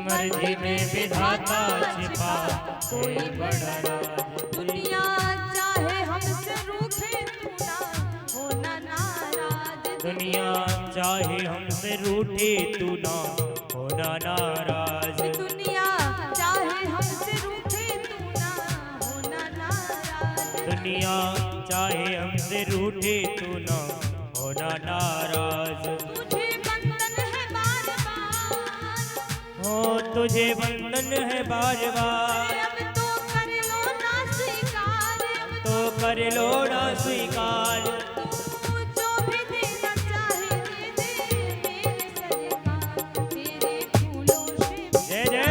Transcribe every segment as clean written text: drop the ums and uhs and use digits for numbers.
मर्जी में विधाता छिपा कोई बड़ा राज। दुनिया चाहे हमसे रूठे तू ना होना नाराज। दुनिया चाहे हमसे रूठे तू ना होना नाराज। दुनिया चाहे हमसे रूठे तू ना होना नाराज। दुनिया चाहे हमसे रूठे तू ना होना नाराज। तुझे बंधन है बार बार, हो तुझे बंधन है बार बार। अब तो कर लो ना स्वीकार। अब तो कर लो ना स्वीकार। तू जो भी देना चाहे दे दे मेरे सरकार। तेरे फूलों से भी जय जय।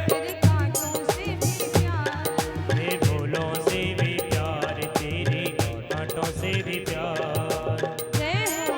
तेरे कांटों से भी प्यार। तेरे फूलों से भी प्यार, तेरे कांटों से भी प्यार। जय हो।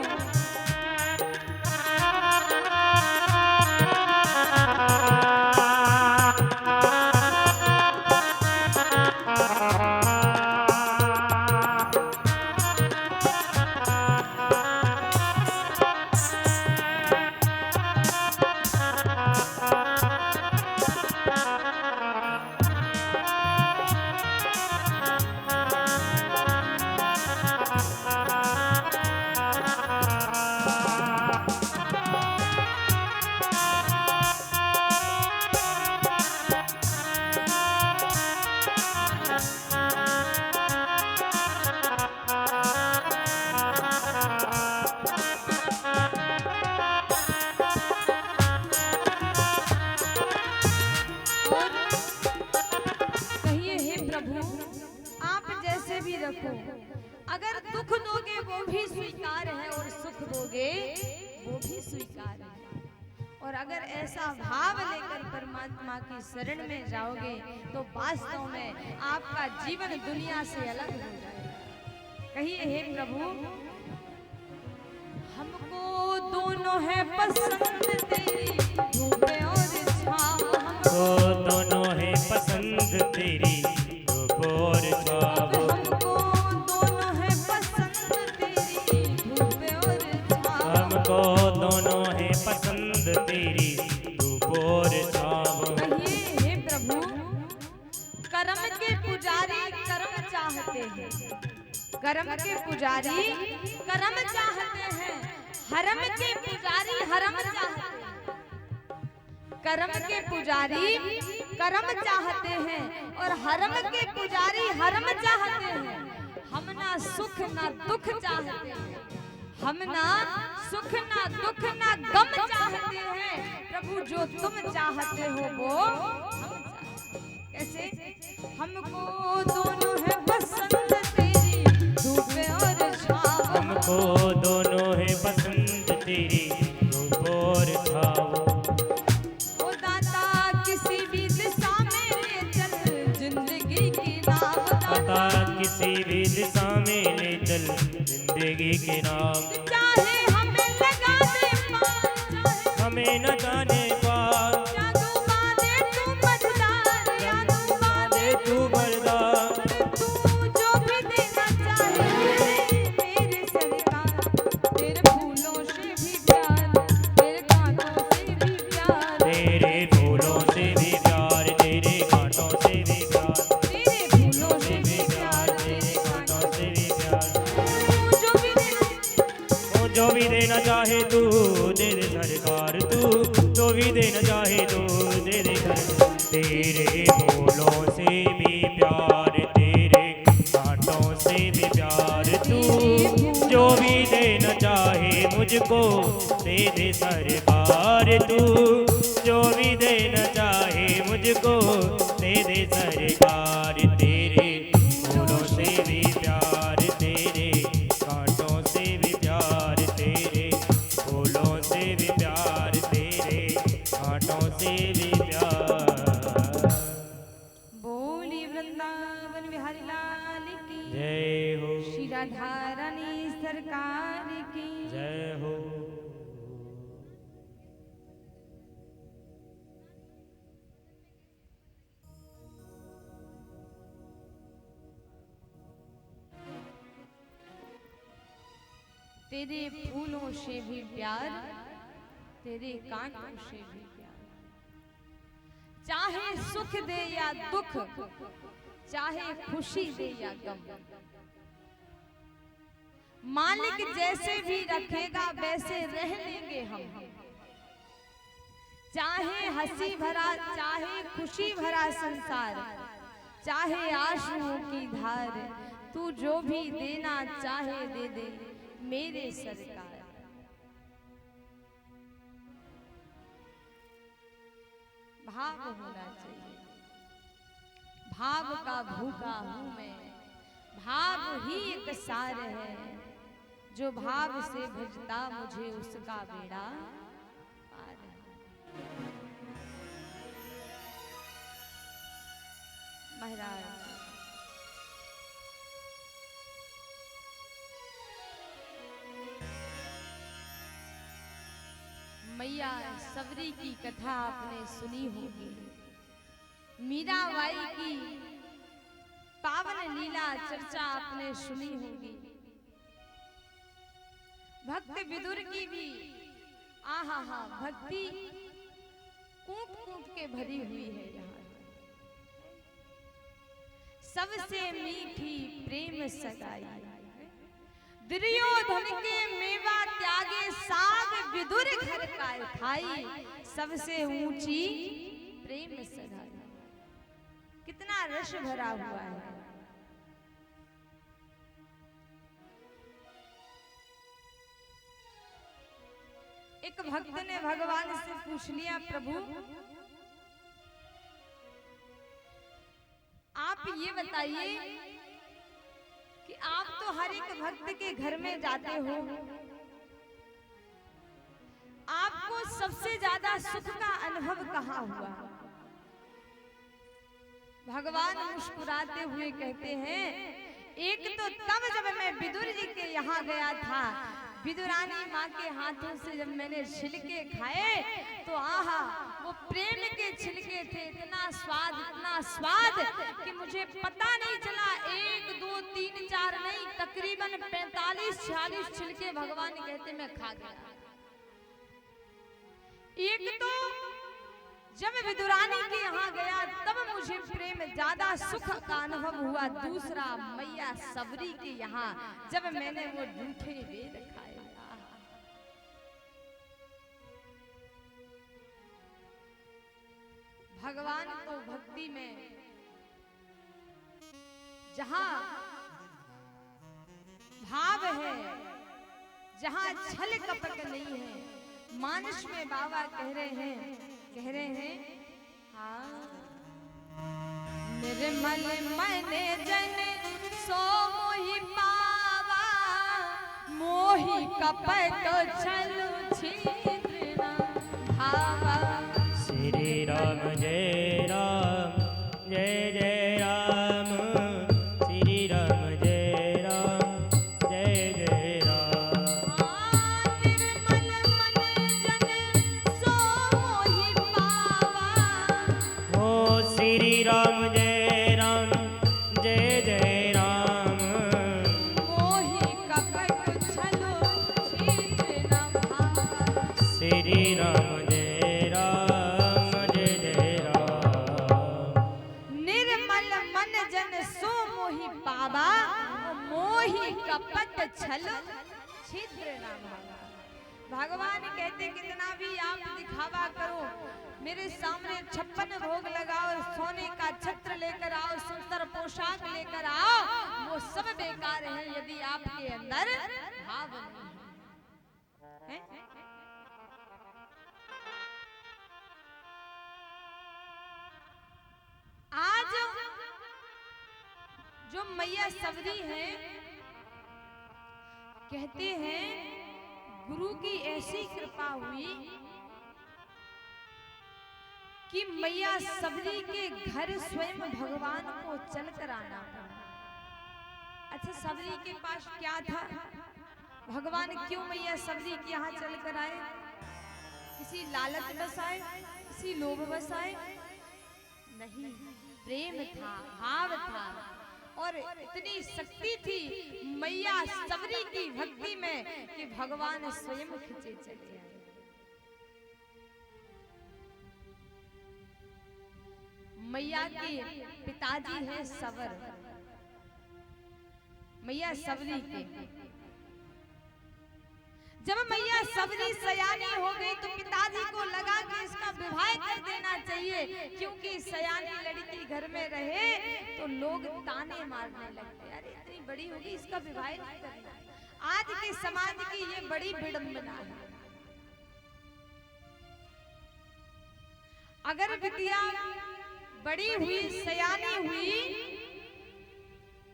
और कहिए हे प्रभु आप जैसे भी रखो, अगर दुख दोगे वो भी स्वीकार है और सुख दोगे वो भी स्वीकार है। और अगर ऐसा भाव लेकर परमात्मा की शरण में जाओगे तो वास्तव में आपका जीवन दुनिया से अलग हो जाएगा। कहिए हे प्रभु हमको दोनों है पसंद तेरी धूप और छाँव। तो दोनों है पसंद तेरी धूप और छाँव। हमको दोनों है पसंद तेरी धूप और छाँव। हमको दोनों है पसंद तेरी धूप और छाँव। कहिए हे प्रभु कर्म के पुजारी कर्म चाहते हैं। कर्म के पुजारी कर्म चाहते हैं, हरम के पुजारी हरम चाहते हैं। कर्म के पुजारी कर्म चाहते हैं और हरम के पुजारी हरम चाहते हैं। हम ना सुख ना दुख चाहते हैं, हम ना सुख ना दुख ना गम चाहते हैं। प्रभु जो तुम चाहते हो वो हम चाहते हैं। कैसे? हमको दोनों है पसंद तेरी धूप और छाँव। हमको दोनों है पसंद तेरी धूप और छाँव। ओ दाता किसी भी दिशा में ले चल जिंदगी की नाव। पता किसी भी दिशा में ले चल जिंदगी के नाम। चाहे हमें लगा दे पार, चाहे हमें न जाने पार, जादू बांधे तू मझधार, जादू बांधे तू बरदार। तू जो भी देना चाहे मेरे सरकार। तेरे फूलों से भी प्यार, तेरे कांटों से भी प्यार। तेरे फूलों से भी प्यार, तेरे कांटों से भी प्यार। तेरे फूलों से भी प्यार, तेरे कांटों से भी प्यार। तू जो भी देना वो जो भी देना चाहे तू दे दे सरकार। तू जो भी देना चाहे तू दे दे सरकार। तेरे फूलों से भी प्यार, तेरे कांटों से भी प्यार। तू जो भी देना चाहे मुझको दे दे सरकार। तू जो भी देना चाहे मुझको दे दे सरकार। तेरे फूलों से भी प्यार, तेरे कांटों से भी प्यार। तेरे फूलों से भी प्यार, तेरे कांटों से भी प्यार। बोली वृंदावन बिहारी लाल की जय हो, श्री राधा रानी सरकार की जय हो। तेरे फूलों से भी प्यार, तेरे कांटों से भी प्यार। चाहे सुख दे या दुख, चाहे खुशी दे या गम, मालिक जैसे भी रखेगा वैसे रह लेंगे हम। चाहे हंसी भरा चाहे खुशी भरा संसार, चाहे आंसुओं की धार, तू जो भी देना चाहे दे दे मेरे सरकार। भाव होना चाहिए, भाव का भूखा हूं मैं, भाव ही एक सार है, जो भाव से भजता मुझे उसका बेड़ा पार है। महाराज मैया सबरी की कथा आपने सुनी होगी, मीराबाई की पावन लीला चर्चा आपने सुनी होगी, भक्त विदुर की भी आहा हा भक्ति कूट कूट के भरी हुई है। यहाँ सबसे मीठी प्रेम सगाई, दुर्योधन के मेवा त्यागे साग, विदुर घर का खाई, सबसे ऊंची प्रेम सगाई। कितना रस भरा हुआ है। एक भक्त ने भगवान से पूछ लिया, प्रभु आप ये बताइए कि आप तो हर एक भक्त के घर में जाते हो, आपको सबसे ज्यादा सुख का अनुभव कहाँ हुआ? भगवान मुस्कुराते हुए कहते हैं, एक तो तब जब मैं विदुर जी के यहाँ गया था, विदुरानी माँ के हाथों से जब मैंने छिलके खाए तो आहा वो प्रेम के छिलके थे, इतना स्वाद कि मुझे पता नहीं चला। 1 2 3 4 नहीं, तकरीबन 45-46 छिलके भगवान कहते मैं खा गया। एक तो जब विदुरानी के यहाँ गया तब मुझे प्रेम ज्यादा सुख का अनुभव हुआ। दूसरा मैया सबरी के यहाँ जब मैंने वो रूठे वेद खाए, भगवान तो भक्ति में जहां भाव है, जहां छल कपट नहीं है, मानस में बाबा कह रहे हैं हाँ, निर्मल मन जन सो मोहि पावा, मोहि कपट छल छिद्र न भावा। श्री राम जय राम जय जय राम, श्री राम जय राम जय जय राम। निर्मल मन जन सो मोहि पावा, हो श्री राम जय राम जय जय राम, मोहि कपट छल छिद्र न भावा। श्री राम कपट छल छिद्र न भावा। भगवान कहते कितना भी आप दिखावा करो, मेरे सामने 56 भोग लगाओ, सोने का छत्र लेकर आओ, सुंदर पोशाक लेकर आओ, वो सब बेकार है यदि आपके अंदर भाव नहीं है। आज जो मैया सबरी है, कहते हैं गुरु की ऐसी कृपा हुई कि मैया सबरी के घर स्वयं भगवान को चलकर आना पड़ा। अच्छा, सबरी के पास क्या था? भगवान क्यों मैया सबरी के यहाँ चलकर आए? किसी लालच बस आए, किसी लोभ बस आए? नहीं, प्रेम था, भाव था और इतनी शक्ति थी मैया सबरी की भक्ति में कि भगवान स्वयं खिंचे चले आए। मैया के पिताजी है सवर, मैया सबरी के। जब मैया सबरी सयानी हो गई तो पिताजी को लगा कि इसका विवाह कर देना चाहिए, क्योंकि सयानी लड़की घर में रहे तो लोग ताने मारने लगते, अरे इतनी बड़ी होगी इसका विवाह नहीं करना। आज के समाज की ये बड़ी विडंबना है। अगर बिटिया बड़ी हुई सयानी हुई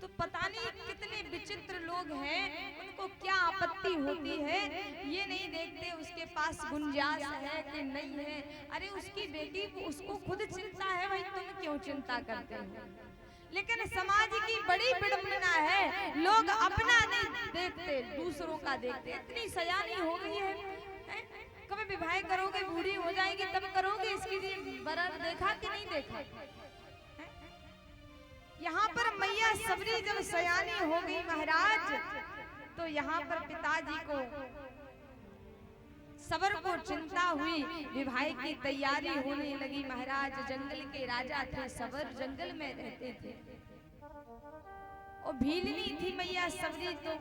तो पता नहीं कितने विचित्र लोग हैं, उनको क्या आपत्ति होती है, ये नहीं देखते उसके पास गुंजाइश है कि नहीं है। अरे उसकी बेटी उसको खुद चिंता है, भाई तुम क्यों चिंता करते हो। लेकिन समाज की बड़ी विडंबना है, लोग अपना नहीं देखते दूसरों का देखते। इतनी सयानी हो गई है, कभी विवाह करोगे, बूढ़ी हो जाएगी तब करोगे, इसके लिए बराबर देखा कि नहीं देखा। यहाँ पर मैया सबरी जब सयानी हो गई महाराज, तो यहाँ पर पिताजी को सबर को चिंता हुई, विवाह की तैयारी होने लगी। महाराज जंगल के राजा थे, सबर जंगल में रहते थे और भीलनी थी मैया सबरी। तो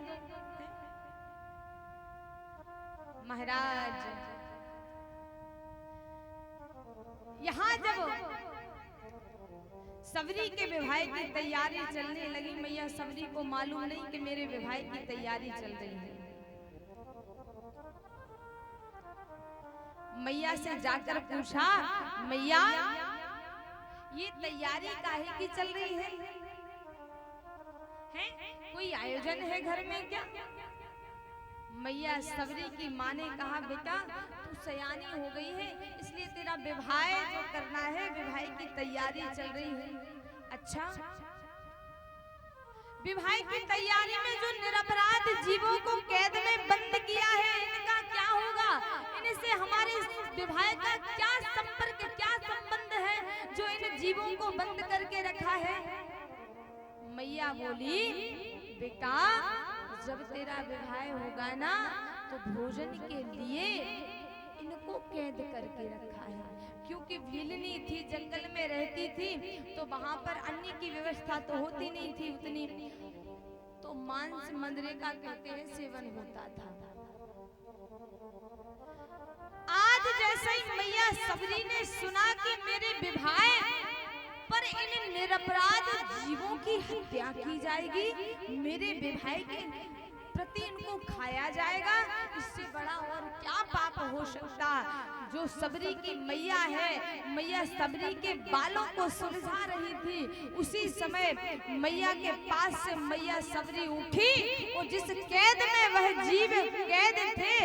महाराज यहाँ जब सबरी के विवाह की तैयारी चलने लगी, मैया सबरी को मालूम नहीं कि मेरे विवाह की तैयारी चल रही है। मैया से जाकर पूछा, मैया ये तैयारी काहे की चल रही है? कोई आयोजन है घर में क्या? मैया सबरी की माँ ने कहा, बेटा तू सयानी हो गई है, इसलिए तेरा विवाह जो करना है, विवाह की तैयारी चल रही है। अच्छा, विवाह की तैयारी में जो निरपराध जीवों को कैद में बंद किया है, इनका क्या होगा? इनसे हमारे विवाह का क्या संपर्क, क्या संबंध है जो इन जीवों को बंद करके रखा है? मैया बोली, बेटा जब तेरा विवाह होगा ना तो भोजन के लिए इनको कैद करके रखा है, क्योंकि भीलनी थी, जंगल में रहती थी, तो वहां पर अन्न की व्यवस्था तो होती नहीं थी उतनी, तो मांस मंदरेका कहते हैं सेवन होता था। आज जैसे ही मैया सबरी ने सुना कि मेरे विवाह पर इन निरपराध जीवों की हत्या की जाएगी, मेरे विवाह के प्रति इनको खाया जाएगा, इससे बड़ा और क्या पाप हो सकता। जो सबरी की मैया है, मैया सबरी के बालों को सुलझा रही थी, उसी समय मैया के पास से मैया सबरी उठी और जिस कैद में वह जीव कैद थे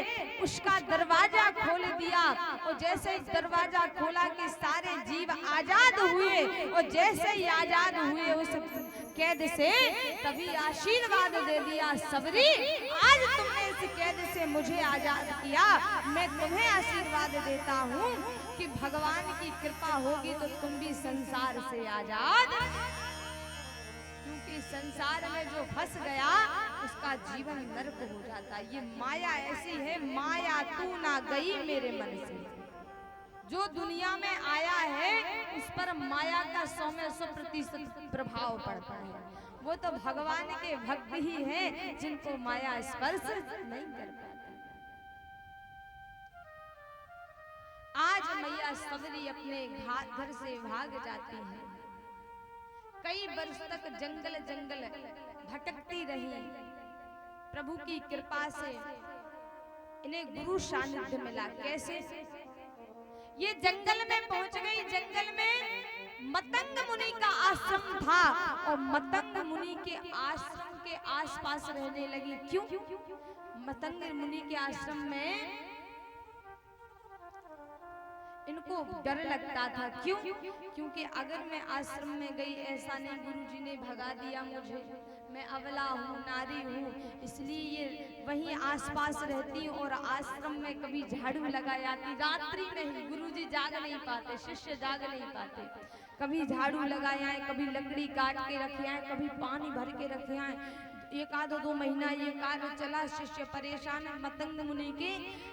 उसका दरवाजा खोल दिया, और जैसे ही दरवाजा खोला कि सारे जीव आजाद हुए, और जैसे ही आजाद हुए उस कैद से, तभी आशीर्वाद दे दिया, सबरी आज तुमने इस कैद से मुझे आजाद किया, मैं तुम्हें आशीर्वाद देता हूँ कि भगवान की कृपा होगी तो तुम भी संसार से आजाद, क्योंकि संसार में जो फंस गया उसका जीवन नरक हो जाता। ये माया ऐसी है, माया तू ना गई मेरे मन से। जो दुनिया में आया है उस पर माया का 100% प्रभाव पड़ता है। वो तो भगवान के भक्त ही हैं जिनको माया स्पर्श नहीं कर पाती। आज मैया सबरी अपने घर से भाग जाती है, कई वर्ष तक जंगल जंगल भटकती रही। प्रभु की कृपा से इन्हें गुरु सानिध्य मिला। कैसे? ये जंगल में पहुंच गई। जंगल में मतंग मुनि का आश्रम था और मतंग मुनि के आश्रम के आसपास रहने लगी। क्यों? मतंग मुनि के आश्रम में इनको डर लगता था। क्यों? क्योंकि अगर मैं आश्रम में गई, ऐसा नहीं गुरुजी ने भगा दिया मुझे, मैं अबला हूँ, नारी हूँ, इसलिए ये वहीं आसपास रहती और आश्रम में कभी झाड़ू लगा जाती। रात्रि में ही गुरुजी जाग नहीं पाते, शिष्य जाग नहीं पाते, कभी झाड़ू लगाए आए, कभी लकड़ी काट के रखे आए, कभी पानी भर के रखे आए। एक आध 2 महीना ये कार्य चला। शिष्य परेशान है मतंग मुनि के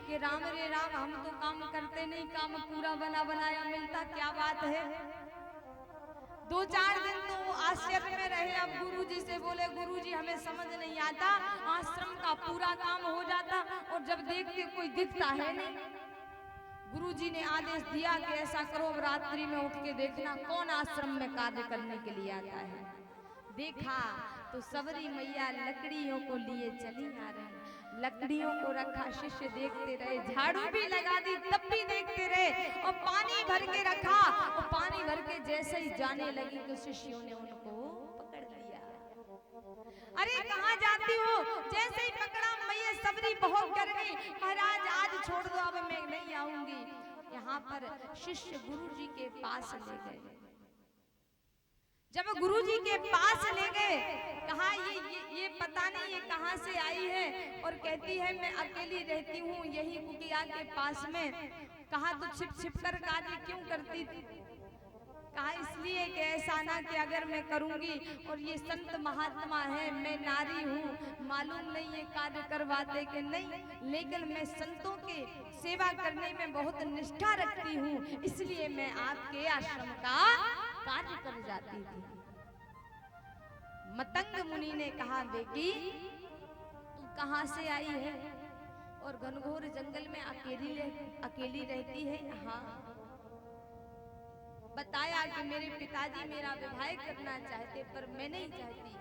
कि राम रे राम, हम तो काम करते नहीं, काम पूरा बना बनाया मिलता, क्या बात है। 2-4 दिन तो वो आश्चर्य में रहे। अब गुरुजी से बोले, गुरुजी हमें समझ नहीं आता, आश्रम का पूरा काम हो जाता और जब देखते कोई दिखता है नहीं। गुरुजी ने आदेश दिया कि ऐसा करो, अब रात्रि में उठ के देखना कौन आश्रम में कार्य करने के लिए आता है। देखा तो सबरी मैया लकड़ियों को लिए चली आ रही। लकड़ियों को रखा, शिष्य देखते रहे, झाड़ू भी लगा दी तब भी देखते रहे, और पानी भर के रखा, और पानी भर के जैसे ही जाने लगी तो शिष्यों ने उनको पकड़ लिया। अरे कहाँ जाती हो? जैसे ही पकड़ा, मैया सबरी बहुत डर गई, महाराज आज छोड़ दो, अब मैं नहीं आऊंगी। यहाँ पर शिष्य गुरुजी के पास ले गए। जब गुरुजी के पास ले गए, कहा ये पता नहीं ये कहाँ से आई है, और कहती है मैं अकेली रहती हूँ यही कुटिया के पास में। कहा तो छिप छिप कर कार्य क्यों करती थी? कहा इसलिए कि ऐसा ना कि अगर मैं करूंगी और ये संत महात्मा है, मैं नारी हूँ, मालूम नहीं ये कार्य करवाते कि नहीं, लेकिन मैं संतों के सेवा करने में बहुत निष्ठा रखती हूँ, इसलिए मैं आपके आश्रम का कार्य कर जाती थी। मतंग मुनि ने कहा, बेटी तू कहाँ से आई है और घनघोर जंगल में अकेली रहती है? हाँ। बताया कि मेरे पिताजी मेरा विवाह करना चाहते पर मैं नहीं चाहती।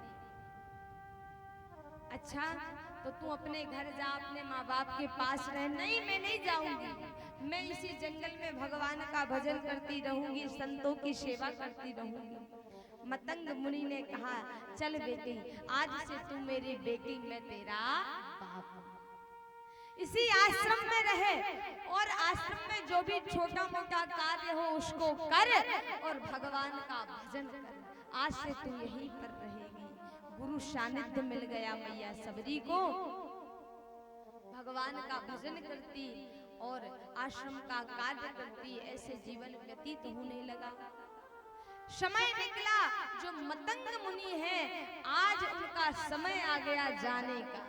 अच्छा तो तू अपने घर जा, अपने माँ बाप के पास रह। नहीं मैं नहीं जाऊंगी, मैं इसी जंगल में भगवान का भजन करती रहूंगी, संतों की सेवा करती रहूंगी। मतंग मुनि ने कहा, चल बेटी आज से तू मेरी बेटी, मैं तेरा बाप हूं। इसी आश्रम में रहे और आश्रम में जो भी छोटा मोटा कार्य हो उसको कर और भगवान का भजन कर। आज से तू यहीं पर रहेगी। गुरु सानिध्य मिल गया मैया सबरी को, भगवान का भजन करती और आश्रम का कार्य करती, ऐसे जीवन व्यतीत होने लगा। समय निकला, जो मतंग मुनि है आज उनका समय आ गया जाने का।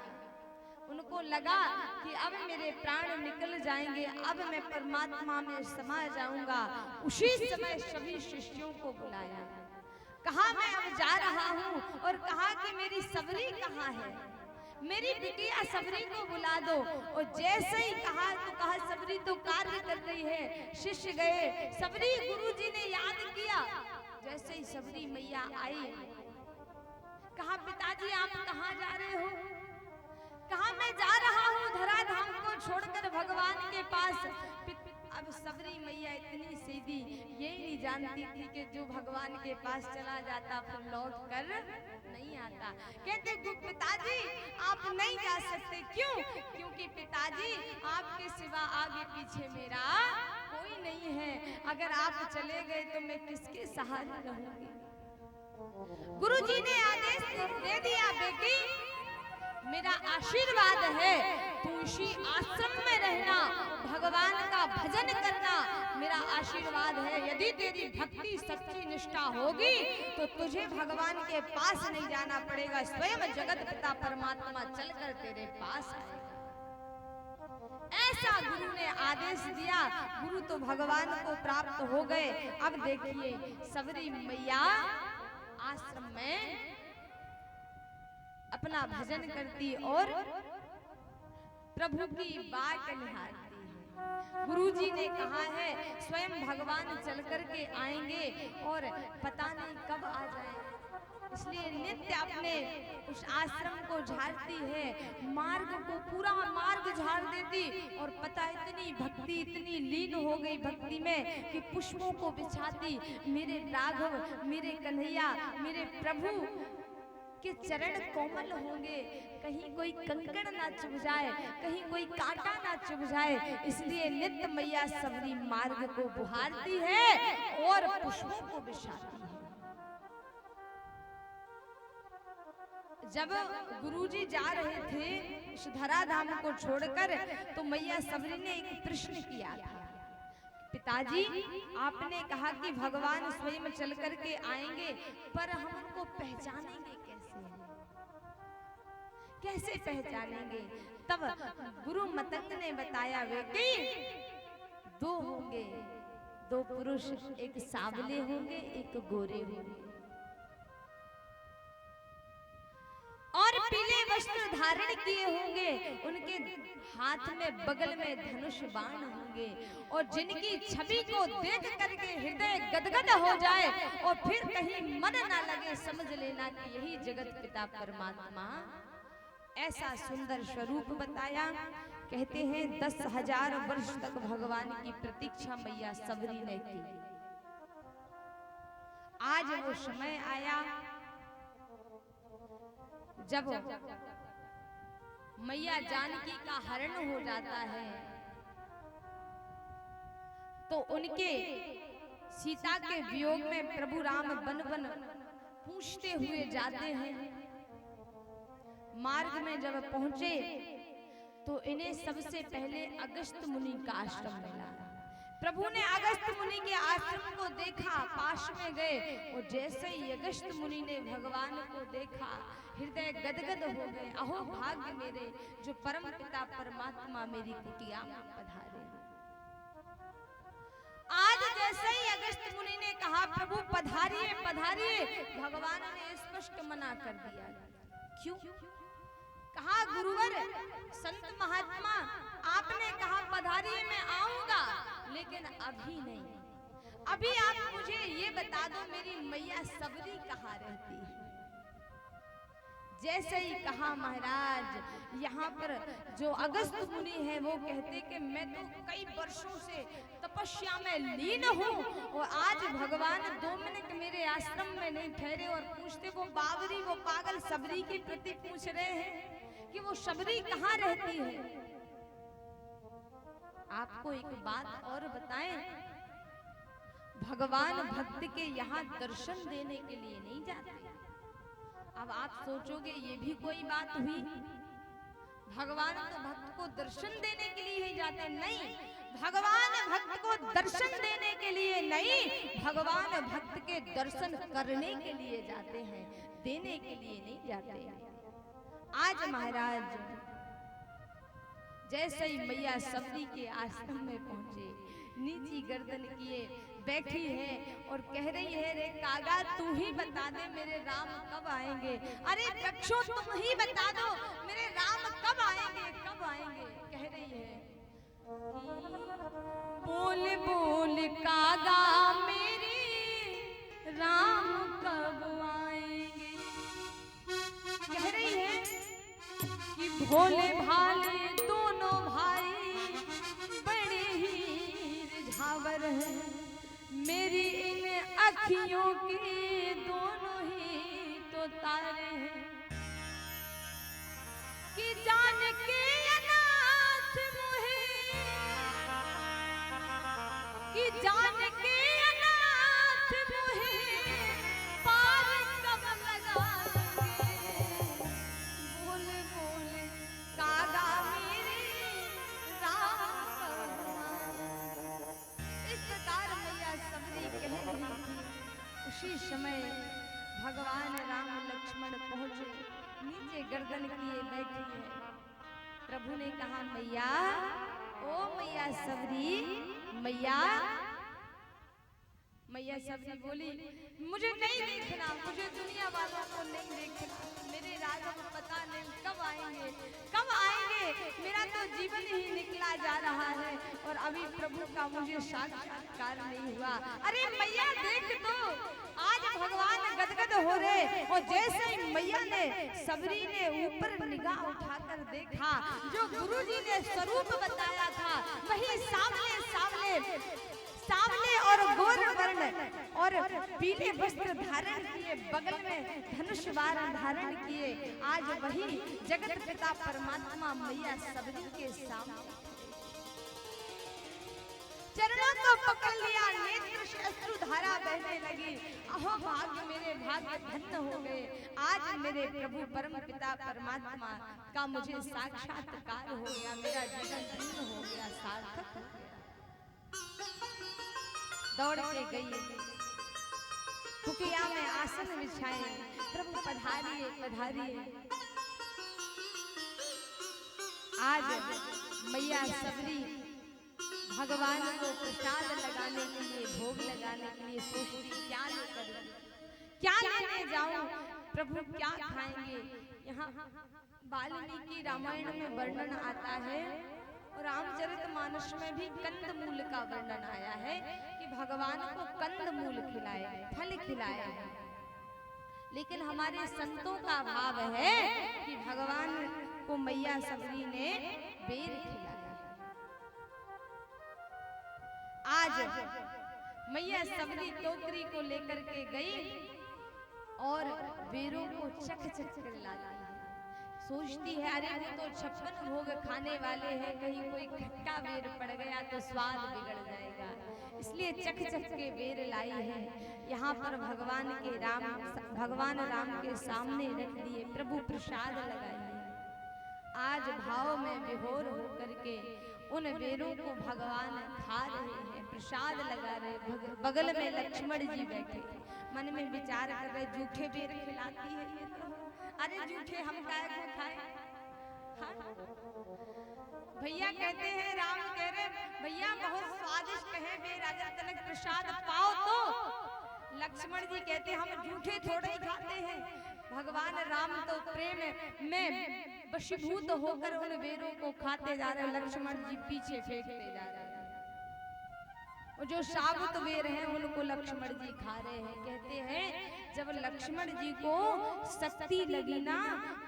उनको लगा कि अब मेरे प्राण निकल जाएंगे, अब मैं परमात्मा में समा जाऊंगा। उसी समय सभी शिष्यों को बुलाया, कहा मैं अब जा रहा हूँ, और कहा कि मेरी सबरी कहाँ है, मेरी बिटिया सबरी को बुला दो। और जैसे ही कहा तो कहा सबरी तो कार्य कर रही है। शिष्य गए, सबरी गुरुजी ने याद किया। जैसे ही सबरी मैया आई, कहा पिताजी आप कहाँ जा रहे हो? कहा मैं जा रहा हूँ धराधाम को छोड़कर भगवान के पास। अब सबरी मैया इतनी सीधी, ये नहीं जानती थी कि जो भगवान के पास चला जाता फिर लौट कर नहीं आता। कहते पिताजी आप नहीं जा सकते। क्यों? क्योंकि पिताजी आपके सिवा आगे पीछे मेरा कोई नहीं है, अगर आप चले गए तो मैं किसके सहारे रहूंगी? गुरुजी ने आदेश दे दिया, बेटी मेरा आशीर्वाद है, तू इसी आश्रम में रहना, भगवान का भजन करना, मेरा आशीर्वाद है। यदि तेरी भक्ति सच्ची निष्ठा होगी तो तुझे भगवान के पास नहीं जाना पड़ेगा, स्वयं जगत पिता परमात्मा चलकर तेरे पास आएगा। ऐसा गुरु ने आदेश दिया। गुरु तो भगवान को प्राप्त हो गए। अब देखिए सबरी मैया आश्रम में अपना भजन करती और प्रभु की बाट निहारती है। गुरुजी ने कहा है स्वयं भगवान चल कर के आएंगे और पता नहीं कब आ जाए, इसलिए नित्य अपने उस आश्रम को झाड़ती है, मार्ग को पूरा मार्ग झाड़ देती। और पता इतनी भक्ति, इतनी लीन हो गई भक्ति में कि पुष्पों को बिछाती। मेरे राघव, मेरे कन्हैया, मेरे प्रभु के चरण कोमल होंगे, कहीं कोई कंकड़ ना चुभ जाए, कहीं कोई कांटा ना चुभ जाए, इसलिए नित्य मैया सबरी मार्ग को बुहारती है और पुष्पों को बिछाती है। जब गुरुजी जा रहे थे इस धराधाम को छोड़कर, तो मैया सबरी ने एक प्रश्न किया था, पिताजी आपने कहा कि भगवान स्वयं चल कर के आएंगे, पर हम उनको पहचानेंगे कैसे पहचानेंगे? तब गुरु मतंग ने बताया, बेटी दो होंगे, दो पुरुष, एक सांवले होंगे एक गोरे होंगे और पीले वस्त्र धारण किए होंगे, उनके हाथ में बगल में धनुष बाण होंगे और जिनकी छवि को देख करके हृदय गदगद हो जाए और फिर कहीं मन ना लगे, समझ लेना कि यही जगत पिता परमात्मा। ऐसा सुंदर स्वरूप बताया। कहते हैं 10,000 वर्ष तक भगवान की प्रतीक्षा मैया सबरी ने की। आज वो समय आया जब मैया जानकी का हरण हो जाता है, तो उनके सीता के वियोग में प्रभु राम बन बन पूछते हुए जाते हैं। मार्ग में जब पहुंचे तो इन्हें सबसे पहले अगस्त मुनि का आश्रम मिला। प्रभु ने अगस्त मुनि के आश्रम को देखा, पास में गए और जैसे ही अगस्त मुनि ने भगवान को देखा, हृदय गदगद हो गए। अहो भाग्य मेरे, जो परम पिता परमात्मा मेरी कुटिया में पधारे। आज जैसे ही अगस्त मुनि ने कहा प्रभु पधारिए पधारिए, भगवान ने स्पष्ट मना कर दिया। क्यों? कहा गुरुवर संत महात्मा, आपने कहा पधारिए मैं आऊंगा, लेकिन अभी नहीं। अभी आप मुझे ये बता दो मेरी मैया सबरी कहाँ रहती है। जैसे ही कहा महाराज, यहाँ पर जो अगस्त मुनि है वो कहते कि मैं तो कई वर्षों से तपस्या में लीन हूँ और आज भगवान 2 मिनट मेरे आश्रम में नहीं ठहरे और पूछते, वो बावरी वो पागल सबरी की प्रति पूछ रहे हैं कि वो सबरी कहाँ रहती है। आपको एक बात और बताएं, भगवान भक्त के यहाँ दर्शन देने के लिए नहीं जाते। अब आप सोचोगे ये भी कोई बात हुई, भगवान तो भक्त को दर्शन देने के लिए ही जाते। नहीं, भगवान भक्त को दर्शन देने के लिए नहीं, भगवान भक्त के दर्शन करने के लिए जाते हैं, देने के लिए नहीं जाते। आज महाराज जैसे ही मैया सबरी के आश्रम में पहुंचे, नीची गर्दन किए बैठी है और कह रही है, रे कागा तू ही बता दे मेरे राम कब आएंगे। अरे वृक्षों तुम ही बता दो मेरे राम कब आएंगे, कब आएंगे। कह रही है, बोल बोल कागा मेरे राम कब आएंगे। कह रही है कि भोले भाले दोनों भाई बड़े ही रिझावर हैं, मेरी इन अखियों की दोनों ही तो तारे हैं, कि जान के अनाथ मुहे, कि जान के अनाथ मुहे पार कब लगाएंगे। बोल बोल कागा मेरे राम कब आएंगे। इस प्रकार मैया सबरी कह रही थी। उसी समय भगवान राम लक्ष्मण पहुंचे, नीचे गर्दन किए बैठी है। प्रभु ने कहा, मैया ओ मैया सबरी, मैया। मैया सबरी बोली, मुझे नहीं देखना, मुझे दुनिया वालों को नहीं देखना, मेरे राजा को पता नहीं कब आएंगे, कब आएंगे। मेरा तो जीवन ही निकला जा रहा है और अभी प्रभु का मुझे साक्षात्कार नहीं हुआ। अरे मैया देख तो, आज भगवान गदगद हो रहे। और जैसे ही मैया ने सबरी ने ऊपर निगाह उठाकर देखा, जो गुरुजी ने स्वरूप बताया था वही सामने सामने सामने और गोर वर्ण और पीले वस्त्र धारण किए, बगल में धनुष बाण धारण किए, आज वही जगत पिता परमात्मा मैया सबरी के सामने चरणों को पकड़ लिया, नेत्र से अश्रु धारा बहने लगी। अहो भाग्य मेरे, भाग्य धन्य हो गए। आज मेरे प्रभु परम पिता परमात्मा का मुझे साक्षात्कार हो गया, मेरा जीवन धन्य हो गया, सार्थक हो गया। दौड़ के गई, कुटिया में आसन बिछाए, प्रभु पधारिए पधारिए। आज मैया सबरी भगवान को प्रसाद लगाने के लिए, भोग लगाने के लिए सोचती क्या लेकर, क्या लेने जाऊं, प्रभु क्या खाएंगे। यहाँ वाल्मीकि रामायण में वर्णन आता है और रामचरितमानस में भी कंदमूल का वर्णन आया है कि भगवान को कंदमूल खिलाए, फल खिलाए। लेकिन हमारे संतों का भाव है कि भगवान को मैया सबरी ने बेर खिलाया। आज मैया सबरी टोकरी को लेकर के गई और बेरों को चख चख कर लाती है। सोचती है अरे वो तो 56 भोग खाने वाले हैं, कहीं कोई खट्टा बेर पड़ गया तो स्वाद बिगड़ जाएगा, इसलिए चख चख के बेर लाई है। यहाँ पर भगवान राम के सामने रख दिए, प्रभु प्रसाद लगाइए। आज भाव में विभोर होकर के उन बेरों को भगवान खा रहे हैं, प्रसाद लगा रहे। बगल में लक्ष्मण जी बैठे, मन में विचार कर रहे जूठे बेर खिलाती है ये तो, अरे जूठे हम काय को खाए। हाँ? भैया कहते हैं, राम कह रहे भैया बहुत स्वादिष्ट है बेर, अगर तनिक प्रसाद पाओ तो। लक्ष्मण जी कहते हम जूठे थोड़े ही खाते हैं। भगवान राम तो प्रेम में वशीभूत होकर उन बेरों को खाते जा रहे, लक्ष्मण जी पीछे फेंकते जा रहे हैं। और जो साबुत बेर हैं उनको लक्ष्मण जी खा रहे हैं। कहते हैं जब लक्ष्मण जी को शक्ति लगी ना,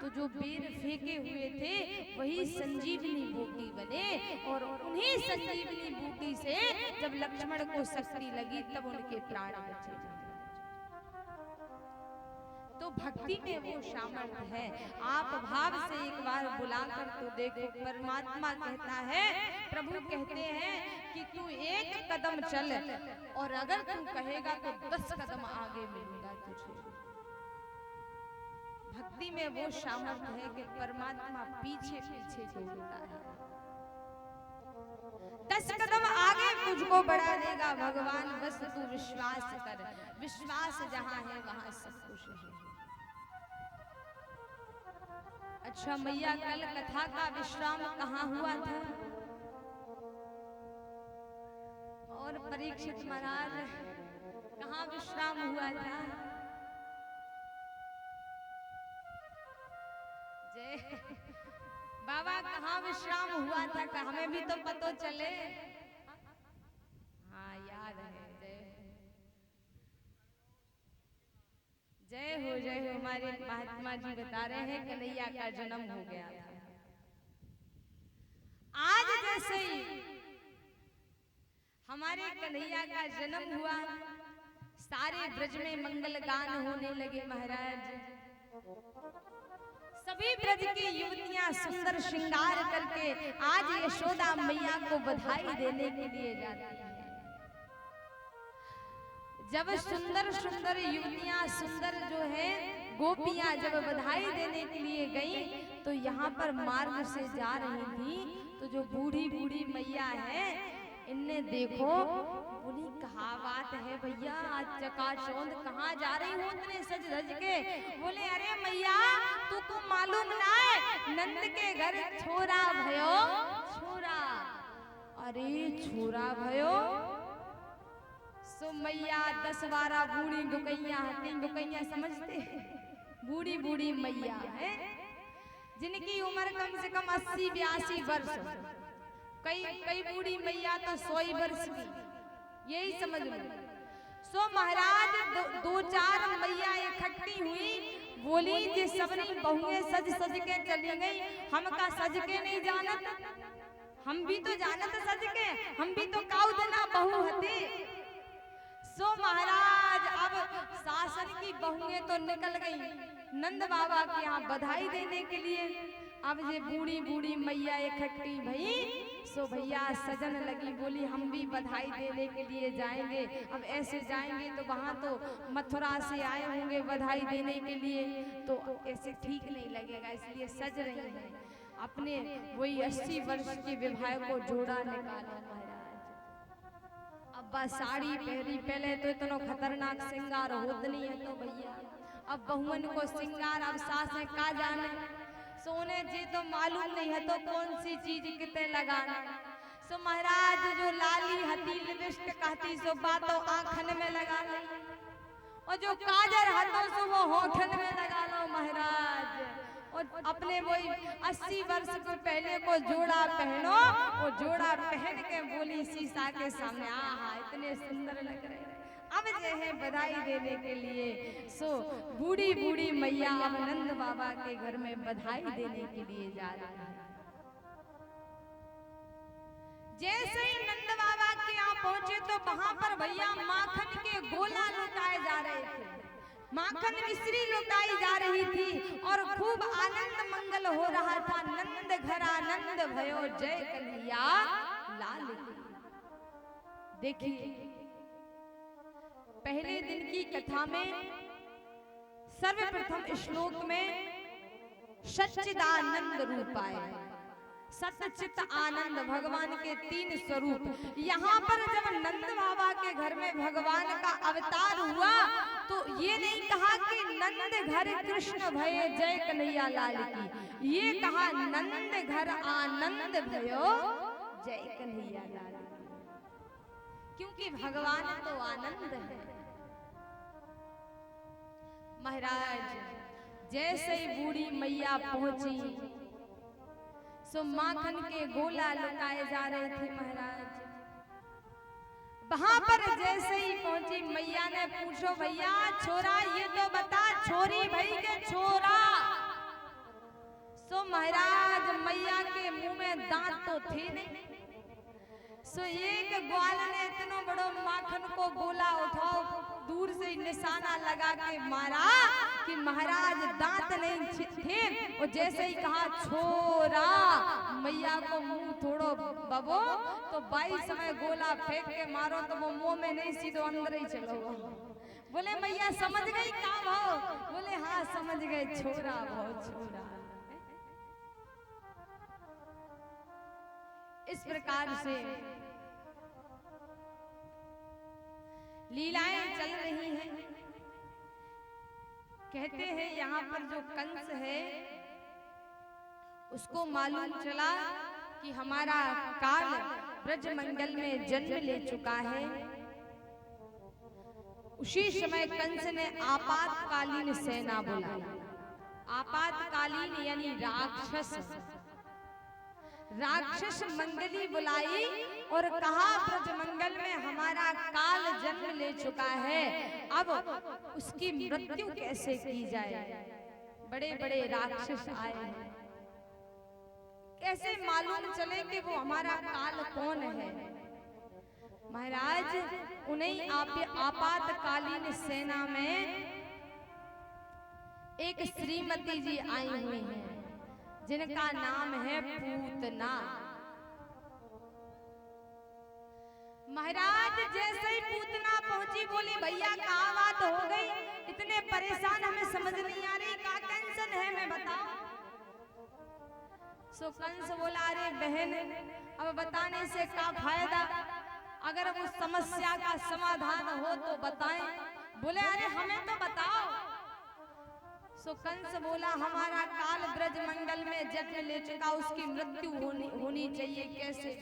तो जो बेर फेंके हुए थे वही संजीवनी बूटी बने, और उन्हीं संजीवनी बूटी से जब लक्ष्मण को शक्ति लगी तब उनके प्राण बचे। तो भक्ति में वो सामर्थ्य है। आप भाव से एक बार बुलाकर तो देखो, परमात्मा कहता है, प्रभु कहते हैं कि तू एक कदम चल और अगर तू कहेगा तो 10 कदम आगे मिलूंगा तुझे। भक्ति में वो सामर्थ्य है कि परमात्मा पीछे पीछे दौड़ता है, 10 कदम आगे तुझको बढ़ा देगा भगवान, बस तू विश्वास कर। विश्वास जहां है वहां सब कुछ है। अच्छा मैया, कल कथा का विश्राम कहाँ हुआ था? और परीक्षित महाराज कहाँ विश्राम हुआ था? जय बाबा, कहाँ विश्राम हुआ था? हमें भी तो पता चले। हाँ याद है। जय हो जय हो। हमारे महात्मा जी बता रहे हैं कन्हैया का जन्म हो गया था। आज जैसे ही हमारे कन्हैया का जन्म हुआ, सारे ब्रज में मंगल गान होने लगे महाराज। सभी ब्रज की युवतियां सुंदर श्रृंगार करके आज यशोदा मैया को बधाई देने के लिए जाती हैं। जब सुंदर सुंदर युवतियां, सुंदर जो है गोपियां जब बधाई देने के लिए गई, तो यहाँ पर मार्ग से जा रही थी, तो जो बूढ़ी बूढ़ी मैया है इनने देखो, बोली कहा बात है भैया, आज चकाचौंध कहाँ जा रही हो इतने सज धज के? बोले अरे मैया तुमको मालूम ना है, नंद के घर छोरा भयो। छोरा? अरे छोरा भयो? सो मैया 10-12 बूढ़ी गुकैया, 3 गुकैया समझते, बूढ़ी बूढ़ी मैया है जिनकी उम्र कम से कम 80-82 वर्ष, कई बूढ़ी मैया तो 100 वर्ष की, यही समझ लो। सो महाराज 2-4 मैया इकट्ठी हुई, बोली जे सबनी बहुएं सज सज के चली गई, हम का सज के नहीं जानत? हम भी तो जानत सज के, हम भी तो काऊ देना बहू हती। सो महाराज अब शासन की बहुएं तो निकल गई नंद बाबा के यहाँ बधाई देने के लिए। अब ये बूढ़ी बूढ़ी मैया इकट्ठी भई, सो भैया सजन लगी, बोली हम भी बधाई देने के लिए जाएंगे। अब ऐसे जाएंगे तो वहां तो मथुरा से आए होंगे बधाई देने के लिए, तो ऐसे ठीक नहीं लगेगा, इसलिए सज रही है। अपने वही 80 वर्ष के विवाह को जोड़ा निकाला महाराज। अब साड़ी पहरी, पहले तो इतना खतरनाक श्रृंगार होत नहीं है तो भैया, अब बहुअन को श्रृंगार अब सास है का जाने, सोने जी तो मालूम नहीं है तो कौन सी चीज कितने लगाना। सो महाराज जो लाली हती लिपस्टिक कहती सो बातों आंखन में लगा ली, और जो काजर हतो सो वो होठन में लगा लो महाराज। और अपने वही 80 वर्ष को पहले को जोड़ा पहनो, वो जोड़ा पहन के बोली शीशा के सामने, आहा इतने सुंदर लग रहे हैं। अब जो है बधाई देने के लिए सो बूढ़ी बूढ़ी मैया अब नंद बाबा के घर में बधाई देने के लिए जा रही है। जैसे ही नंद बाबा के यहाँ पहुंचे तो वहां पर भैया माखन के गोला लुटाए जा रहे थे, माखन मिश्री लुटाई जा रही थी और खूब आनंद मंगल हो रहा था। नंद घर आनंद भयो जय कन्हैया लाल की। देखिए पहले दिन की कथा में सर्वप्रथम श्लोक में सच्चिदानंद रूप आए, सच्चित आनंद भगवान के 3 स्वरूप। यहाँ पर जब नंद बाबा के घर में भगवान का अवतार हुआ तो ये नहीं कहा कि नंद घर कृष्ण भये जय कन्हैया लाल की, ये कहा नंद घर आनंद भयो जय कन्हैया लाल की, क्योंकि भगवान तो आनंद है। महाराज जैसे ही बूढ़ी मैया पहुंची सो माखन के गोला लुटाए जा रहे थे। महाराज वहां पर जैसे ही पहुंची मैया ने पूछो भैया छोरा ये तो बता छोरी भई के छोरा। सो महाराज मैया के मुंह में दांत तो थे नहीं, सो एक ग्वाल ने इतना बड़ो माखन को गोला उठाओ दूर से निशाना लगा के मारा कि महाराज दांत नहीं थे, और जैसे ही कहा छोरा मैया को मुंह थोड़ो बबो तो 22 समय गोला फेंक के मारो तो वो मुंह में नहीं सीधो अंदर ही चलो। बोले मैया समझ गई का भाव? बोले हाँ समझ गए छोरा भाव छोरा। इस प्रकार से लीलाएं चल रही हैं। कहते हैं यहाँ पर जो कंस है उसको मालूम चला कि हमारा काल ब्रजमंडल में जन्म ले चुका है। उसी समय कंस ने आपातकालीन सेना बुलाई। आपातकालीन यानी राक्षस मंडली बुलाई और कहा ब्रजमंडल में हमारा काल जन्म ले चुका है, अब उसकी मृत्यु कैसे की जाए। बड़े बड़े राक्षस आए हैं, कैसे मालूम चले कि वो हमारा काल कौन है। महाराज उन्हीं आपातकालीन सेना में एक श्रीमती जी आई हुई हैं जिनका नाम है पूतना। महाराज जैसे ही पूतना पहुंची बोली भैया कहाँ बात हो गई, इतने परेशान हमें समझ नहीं आ रही, क्या टेंशन है मैं बताओ। सो कंस बोला अरे बहन अब बताने से क्या फायदा, अगर उस समस्या का समाधान हो तो बताएं। बोले अरे हमें तो बताओ। सो कंस बोला हमारा काल ब्रजमंडल में जन्म ले चुका, उसकी मृत्यु होनी चाहिए कैसे।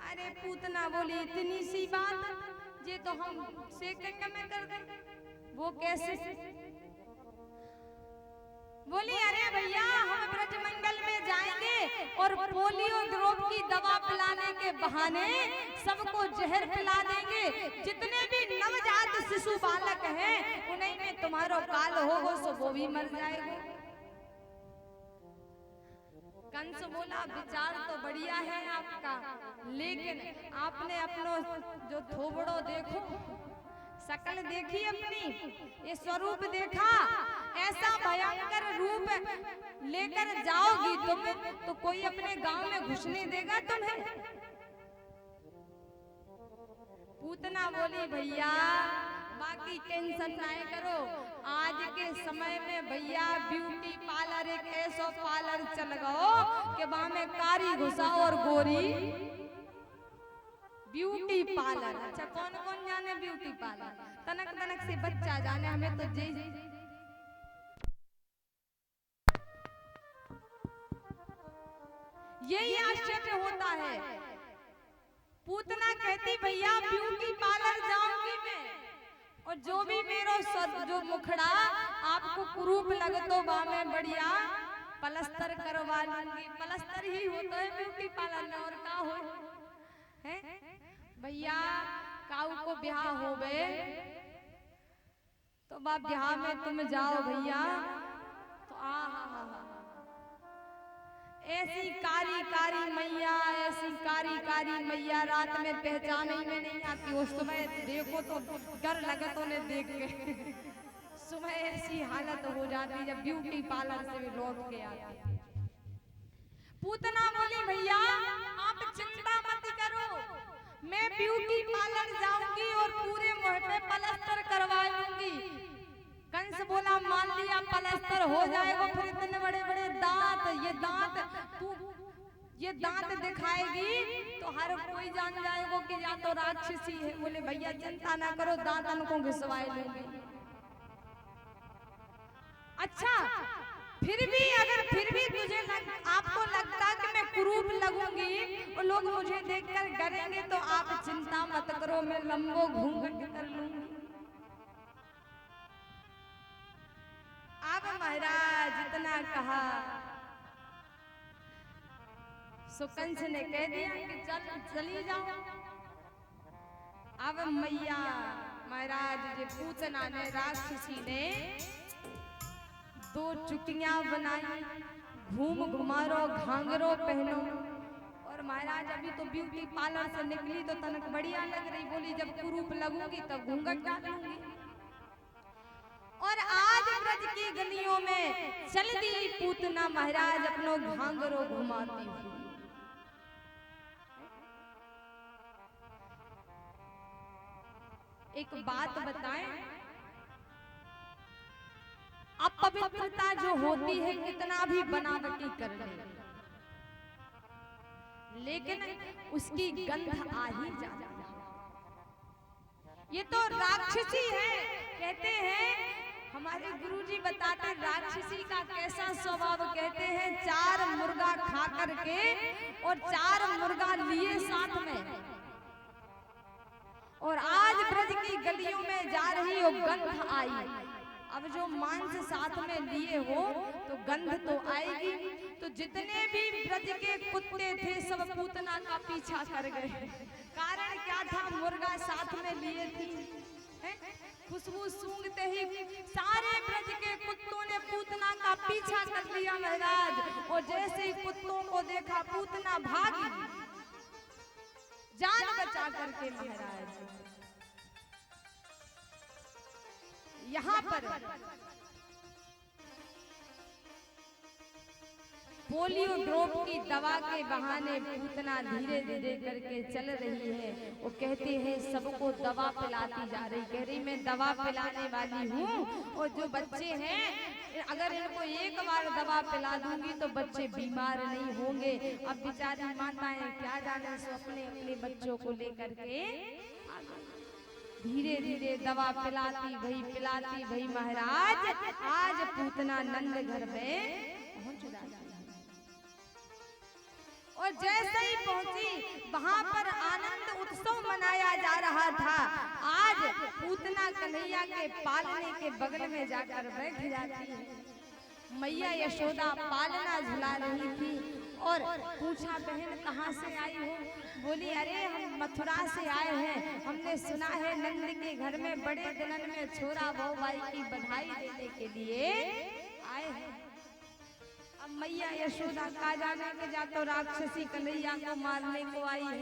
अरे पूतना बोली इतनी सी बात ये तो हम सेकंड में कर दें, वो कैसे। बोली अरे भैया हम ब्रजमंडल में जाएंगे और पोलियो ड्रॉप की दवा पिलाने के बहाने सबको जहर पिला देंगे, जितने भी नवजात शिशु बालक हैं उन्हीं में तुम्हारा काल होगा सो वो भी मर जाएगा। कंस बोला विचार तो बढ़िया है आपका, लेकिन आपने अपनो जो थोबड़ो देखो, शकल देखी अपनी, ये स्वरूप देखा, ऐसा भयंकर रूप लेकर जाओगी तुम तो कोई अपने गांव में घुसने देगा तुम्हें। पूतना बोली भैया बाकी टेंशन नहीं करो, आज के समय में भैया ब्यूटी पार्लर एक ऐसा पार्लर चल गो कि वहां में कारी घुसा और गोरी ब्यूटी पार्लर। अच्छा कौन कौन जाने ब्यूटी पार्लर, तनक तनक से बच्चा जाने, हमें तो जे यही आश्चर्य होता है। पूतना कहती भैया ब्यूटी पार्लर जाऊंगी मैं, और जो भी मेरो जो मुखड़ा आपको कुरूप लगतो बा में बढ़िया पलस्तर करवा लूंगी। पलस्तर ही होता है ब्यूटी पार्लर में, और का हो है भैया। काऊ को ब्याह हो गए तो बाप ब्याह में तुम जाओ भैया, तो ऐसी कारी कारी मैया, ऐसी कारी कारी मैया रात में पहचान ही में नहीं आती। उस समय देखो तो डर लगे तो उन्हें देख के सुबह ऐसी हालत हो जाती जब ब्यूटी पार्लर से भी लौट के आती। पूतना बोली भैया आप चिंता मत करो, मैं ब्यूटी पार्लर जाऊंगी और पूरे मुंह पे पलस्तर करवा लूंगी। कंस बोला मान लिया पलस्तर हो जाएगा, फिर इतने बड़े बड़े दांत, ये दांत दिखाएगी तो हर कोई जान जाएगा कि या तो राक्षसी है। बोले भैया चिंता ना करो, दांतन को घिसवाए लूंगी। अच्छा फिर भी अगर फिर भी तुझे आपको लगता कि मैं कुरूप लगूंगी और लोग मुझे देखकर डरेंगे, तो आप चिंता मत करो, मैं लंबो घूंघट कर लूंगी। अब महाराज इतना कहा, कंस ने कह दिया कि चली जाओ। अब मैया महाराज जी पूतना ने, राक्षसी ने दो चुटियां बनाई, घूम घुमारो घांगरो पहनो। और महाराज अभी तो ब्यूटी पार्लर से निकली तो तनक बढ़िया लग रही, बोली जब कुरूप लगूंगी तब घूंघट डालूंगी। और आज ब्रज की गलियों में चलती पूतना महाराज अपनो घांगरो घुमाती हुई। एक बात बताएं, अपवित्रता जो होती है कितना भी बनावटी कर ले, लेकिन उसकी गंध आ ही जाती है। ये तो राक्षसी है। कहते हैं हमारे गुरुजी बताते राक्षसी का कैसा स्वभाव, कहते हैं 4 मुर्गा खा करके और 4 मुर्गा लिए साथ में, और आज ब्रज की गलियों में जा रही हो, गंध आई। अब जो मांस साथ में लिए हो तो गंध तो आएगी। तो जितने भी ब्रज के कुत्ते थे सब पूतना का पीछा कर गए। कारण क्या था, मुर्गा साथ में लिए थी, खुशबू सूंघते ही सारे ब्रज के कुत्तों ने पूतना का पीछा कर लिया महाराज। और जैसे ही कुत्तों को देखा पूतना भागी, जान बचा करके महाराज। यहाँ पर पोलियो ड्रॉप की दवा के बहाने पूतना धीरे धीरे करके चल रही है। वो कहते हैं सबको दवा पिलाती जा रही, कह रही मैं दवा पिलाने वाली हूँ, और जो बच्चे हैं अगर इनको एक बार दवा पिला दूंगी तो बच्चे बीमार नहीं होंगे। अब बेचारी माताएं क्या जाने सो अपने अपने बच्चों को लेकर के धीरे धीरे दवा पिलाती भई महाराज। आज पूतना नंद घर में पहुंच जाती है, और जैसे ही पहुंची वहां पर आनंद उत्सव मनाया जा रहा था। आज पूतना कन्हैया के पालने के बगल में जाकर बैठ जाती है। मैया यशोदा पालना झुला रही थी और पूछा बहन कहाँ से आई हो? बोली अरे हम मथुरा से आए हैं, हमने सुना है नंद के घर में बड़े दिनन में छोरा बहू भाई की बधाई देने के लिए आए हैं। अब मैया यशोदा का जाने के जा तो राक्षसी कन्हैया को मारने को आई है।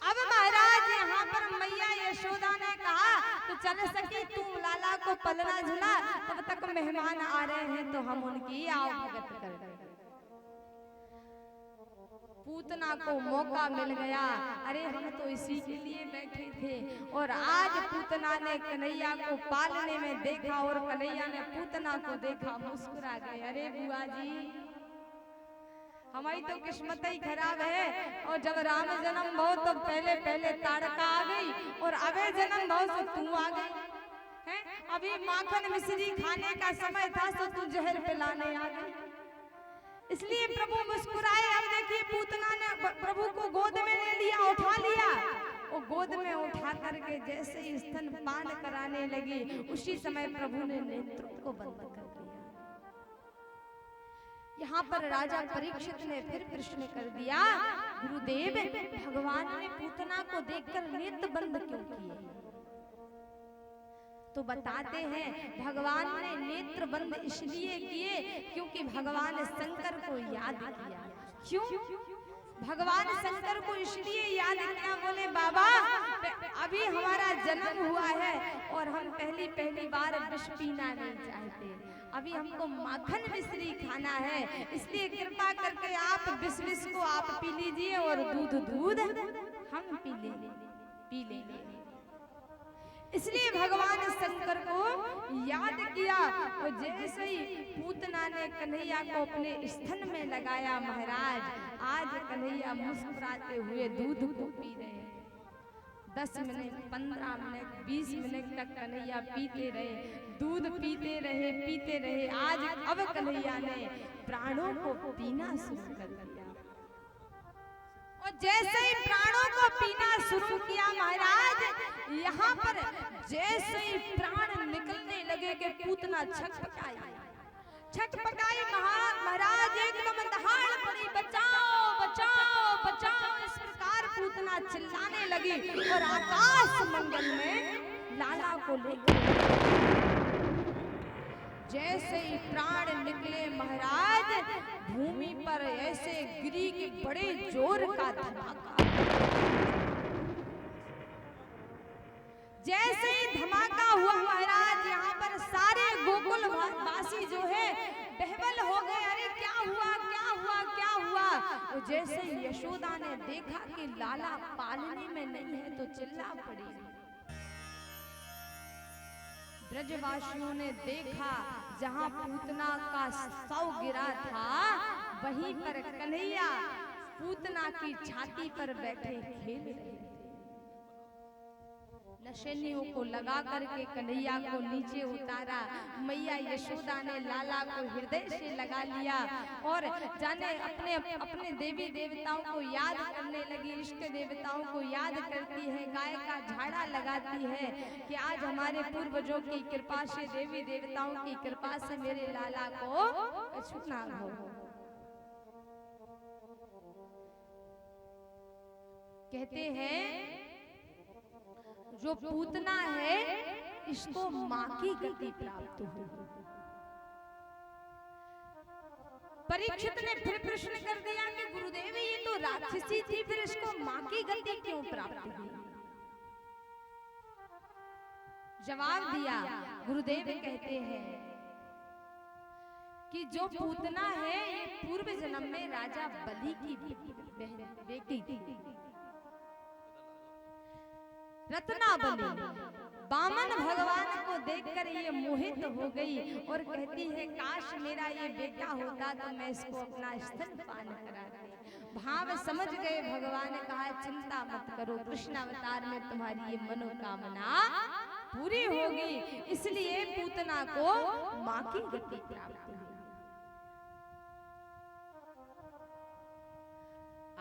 अब महाराज यहाँ पर मैया यशोदा ने कहा तो चल सकी तू लाला को पलना झुला, तब तक मेहमान आ रहे हैं तो हम उनकी आवभगत कर दें। पूतना को मौका मिल गया, अरे हम तो इसी के लिए बैठे थे। और आज पूतना ने कन्हैया को पालने में देखा और कन्हैया ने पूतना को देखा, मुस्कुरा गए। अरे बुआ जी हमारी तो किस्मत ही खराब है, और जब राम जन्म हो तो पहले पहले ताड़का आ गई, और अबे जन्म हो तो तू आ गई है। अभी माखन मिश्री खाने का समय था तो तू जहर पिलाने आ गई। इसलिए प्रभु मुस्कुराए। अब देखिए पूतना ने प्रभु को गोद में ले लिया, उठा लिया, और गोद में उठा करके जैसे ही स्तनपान कराने लगी, उसी समय प्रभु ने नेत्रों को बंद कर दिया। यहाँ पर राजा परीक्षित ने फिर प्रश्न कर दिया, गुरुदेव भगवान ने पूतना को देखकर नेत्र बंद क्यों किए? तो बताते हैं भगवान ने नेत्र बंद इसलिए किए क्योंकि भगवान शंकर को याद किया। क्यों भगवान शंकर को इसलिए याद किया? बोले बाबा अभी हमारा जन्म हुआ है और हम पहली बार विष पीना नहीं चाहते, अभी हमको माखन मिश्री खाना है, इसलिए कृपा करके आप विष को आप पी लीजिए और दूध हम पी लेंगे। इसलिए भगवान शंकर को याद किया। और जैसे ही पूतना ने कन्हैया को अपने स्तन में लगाया, महाराज आज कन्हैया मुस्कुराते हुए दूध को पी रहे हैं। 10 मिनट 15 मिनट 20 मिनट तक कन्हैया पीते रहे, दूध पीते रहे। आज अब कन्हैया ने प्राणों को पीना शुरू कर दिया। और जैसे ही प्राणों को पीना शुरू किया महाराज, यहाँ पर जैसे ही प्राण निकलने लगे कि पूतना छटपटाई महाराज एकदम दहाड़ पड़ी, बचाओ बचाओ बचाओ, इस प्रकार पूतना चिल्लाने लगी। और आकाश मंडल में लाला को लेकर जैसे ही प्राण निकले महाराज, भूमि पर ऐसे गिरी कि बड़े जोर का धमाका। जैसे ही धमाका हुआ महाराज, यहाँ पर सारे गोकुल वासी जो है बहबल हो गए। अरे क्या हुआ? तो जैसे यशोदा ने देखा कि लाला पालने में नहीं है तो चिल्ला पड़ी। ब्रजवासियों ने देखा जहां पूतना का शव गिरा था, वहीं पर कन्हैया पूतना की छाती पर बैठे खेल रहे थे। नशेनियों को लगा करके कन्हैया को नीचे उतारा। मैया यशोदा ने लाला को हृदय से लगा लिया और जाने अपने देवी देवताओं को याद करने लगी, इष्ट देवताओं को याद करती है, गाय का झाड़ा लगाती है कि आज हमारे पूर्वजों की कृपा से, देवी देवताओं की कृपा से मेरे लाला को कछु ना हो। कहते हैं जो पूतना है इसको मां की गति प्राप्त हुई। परीक्षित ने फिर प्रश्न कर दिया कि गुरुदेव ये तो राक्षसी थी, फिर इसको मां की गति क्यों प्राप्त हुई? जवाब दिया, गुरुदेव कहते हैं कि जो पूतना है ये पूर्व जन्म में राजा बलि की बेटी थी। रत्नाबली बामन भगवान को देखकर ये मोहित हो गई और कहती है काश मेरा ये बेटा होता तो मैं इसको अपना स्तनपान कराती। भाव समझ गए भगवान ने कहा चिंता मत करो, कृष्ण अवतार में तुम्हारी ये मनोकामना पूरी होगी। इसलिए पूतना को मां की गति प्राप्त हुई।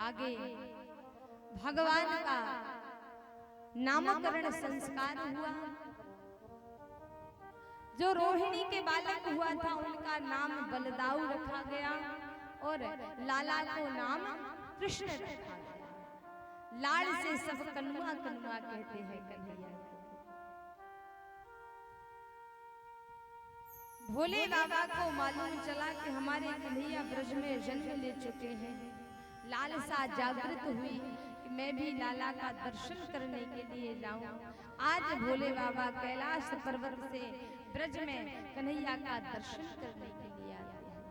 आगे भगवान का नामकरण संस्कार हुआ। जो रोहिणी के बालक हुआ था उनका नाम बलदाऊ रखा गया और लाला को नाम कृष्ण रखा गया। लाल से सब कनुआ कनुआ कहते हैं कन्हैया। भोले बाबा को मालूम चला कि हमारे कन्हैया ब्रज में जन्म ले चुके हैं। लालसा जागृत हुई कि मैं भी लाला का दर्शन करने के लिए जाऊं। आज भोले बाबा कैलाश पर्वत से ब्रज में कन्हैया का दर्शन करने के लिए आते हैं।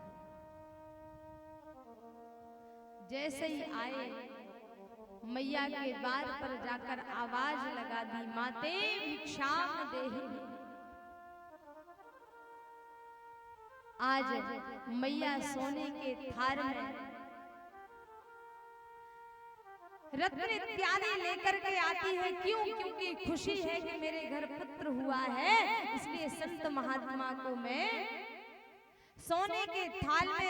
जैसे ही आए मैया के द्वार पर जाकर आवाज लगा दी, माते भिक्षाम देहि। आज मैया सोने के थार में रत्न इत्यादि लेकर के आती है। क्यों? क्योंकि खुशी है कि मेरे घर पुत्र हुआ है, इसलिए संत महात्मा को मैं सोने के थाल में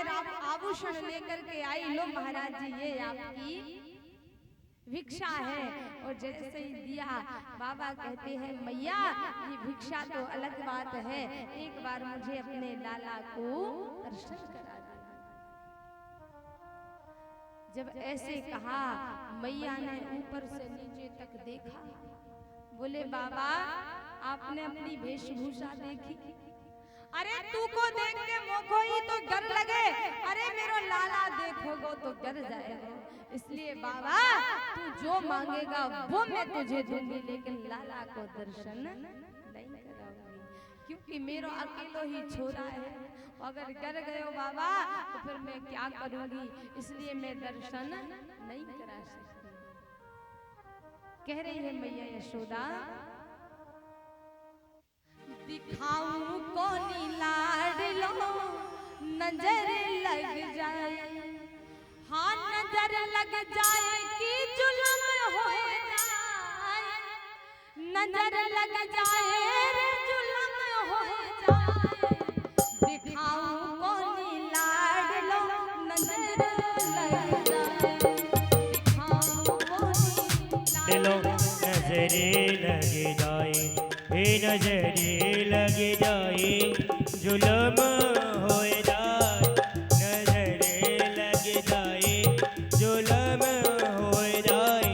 आभूषण लेकर के आई, लो महाराज जी ये आपकी भिक्षा है। और जैसे ही दिया, बाबा कहते हैं मैया ये भिक्षा तो अलग बात है, एक बार मुझे अपने लाला को दर्शन करा दो। जब ऐसे कहा, मैया ने ऊपर से नीचे तक देखा, बोले बाबा आपने अपनी वेशभूषा देखी? अरे तू को देख के मोको ही तो डर लगे, अरे मेरो लाला देखोगो तो डर जाएगा। इसलिए बाबा तू जो मांगेगा वो मैं तुझे दूंगी, लेकिन लाला को दर्शन नहीं कराऊंगी, क्योंकि मेरो अकेलो ही छोरा है। अगर डर गए हो बाबा तो फिर मैं क्या करूंगी, इसलिए मैं दर्शन नहीं करा सकती। कह रही है मैया यशोदा, दिखाऊं कोनी लाडलो नजर लग जाए, हाँ नजर लग जाए कि जुल्म हो जाए, नजर लग जाए रे जुल्म हो जाए, दिखाऊं कोनी लाडलो नजर लग जाए, दिखाऊं कोनी लाडलो नजरे लग जाए, हे नजरे लग जाए, जुल्म हो जाए, नजरे लग जाए, जुल्म हो जाए,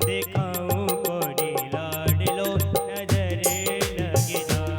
दिखाऊं कोनी लाडलो नजरे लग जाए।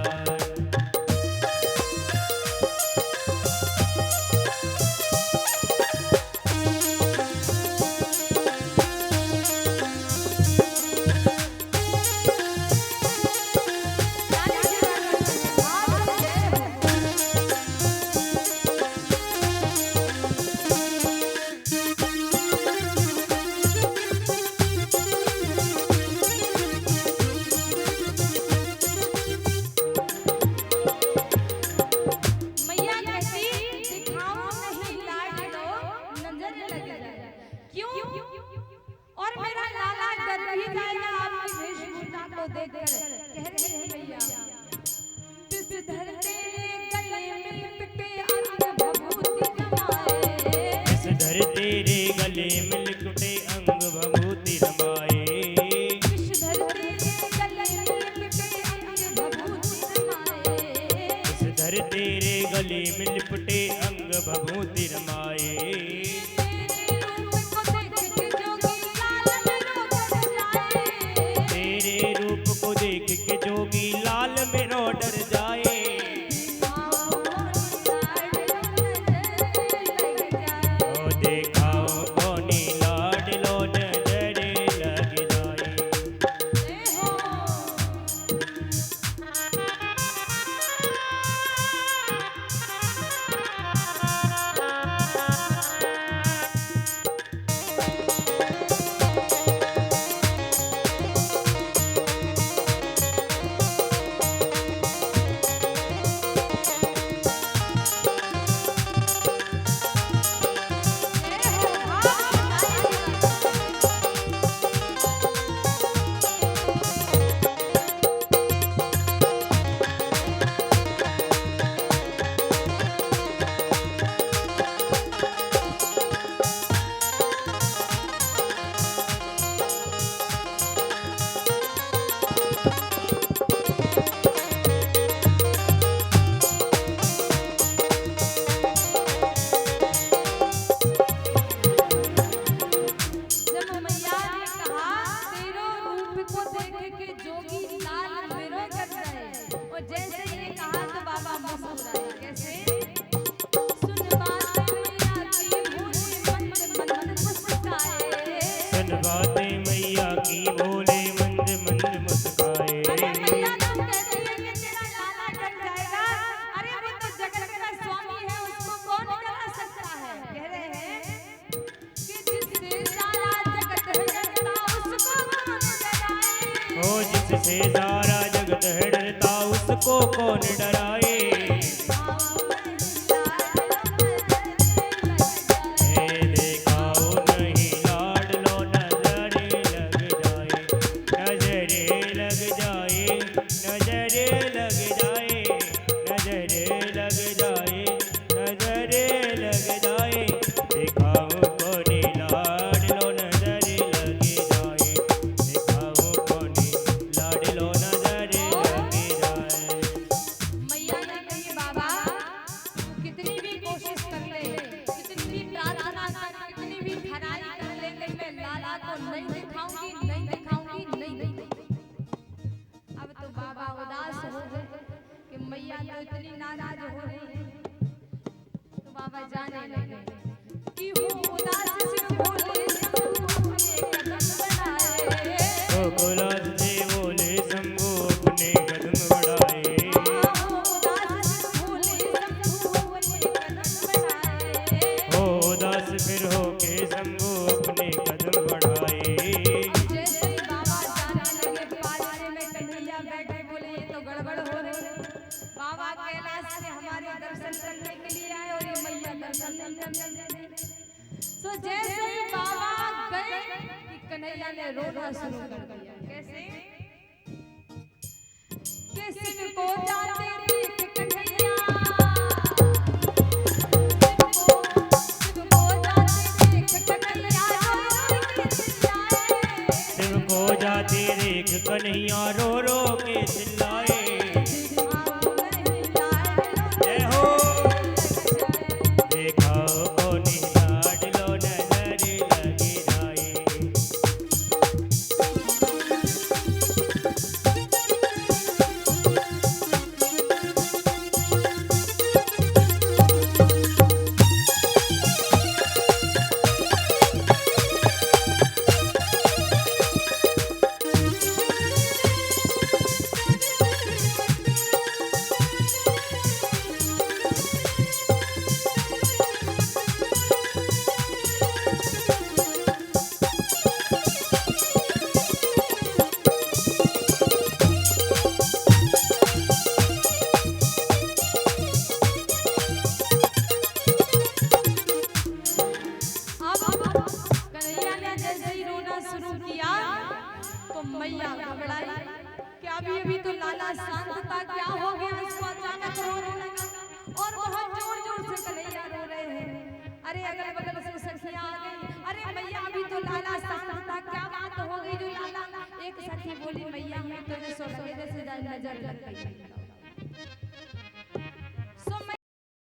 तेरे गले में लिपटे अंग भभूति रमाए, विषधर तेरे गले में लिपटे अंग भभूति रमाए, तेरे रूप को देख के जोगी लाल में रो डर जाए, बातें मैया की बोले मंद मंद मुस्काए। अरे मैया तुम कहती है कि तेरा लाला डर जाएगा, अरे वो तो जगत का स्वामी है, उसको कौन डरा सकता है। कह रहे हैं कि जिससे सारा जगत डरता उसको कौन डराए। ओ जिससे सारा जगत है डरता उसको कौन डराए। मैया तो इतनी नाराज हो रही है। तो बाबा जाने लगे कि वो उदास सिर भोले शंभू अपने कदम बढ़ाए। तो गुलाब से बोले शंभू अपने कदम बढ़ाए। वो उदास सिर भोले शंभू अपने कदम बढ़ाए। हो उदास फिर होके शंभू अपने कदम बढ़ाए। अब जैसे ही बाबा जाने लगे पालने में कन्हैया बैठे बोले ये तो गड़बड़ हो रही है। बाबा कैलाश से हमारे दर्शन करने के लिए आए और ये मैया दर्शन नहीं करने दे रही। तो जैसे ही बाबा गए कि कन्हैया ने रोना शुरू कर दिया। कैसे? कि शिव को जाते देख कन्हैया, शिव को जाते देख कन्हैया रो के चिल्लाए। शिव को जाते देख कन्हैया रो रो के चिल्लाए। जय हो देखा को लाड लो नजर लगी जाए। तो मैया घबराई कि अभी तो लाला शांत था, क्या हो गया इसको अचानक रोने लगा और बहुत जोर जोर से कन्हैया रो रहे हैं। अरे अगल बगल से सखियां आ गई, अरे मैया अभी तो लाला शांत था, क्या बात हो गई जो लाला। एक सखी बोली मैया मैं तुझे सवेरे से नजर लग गई।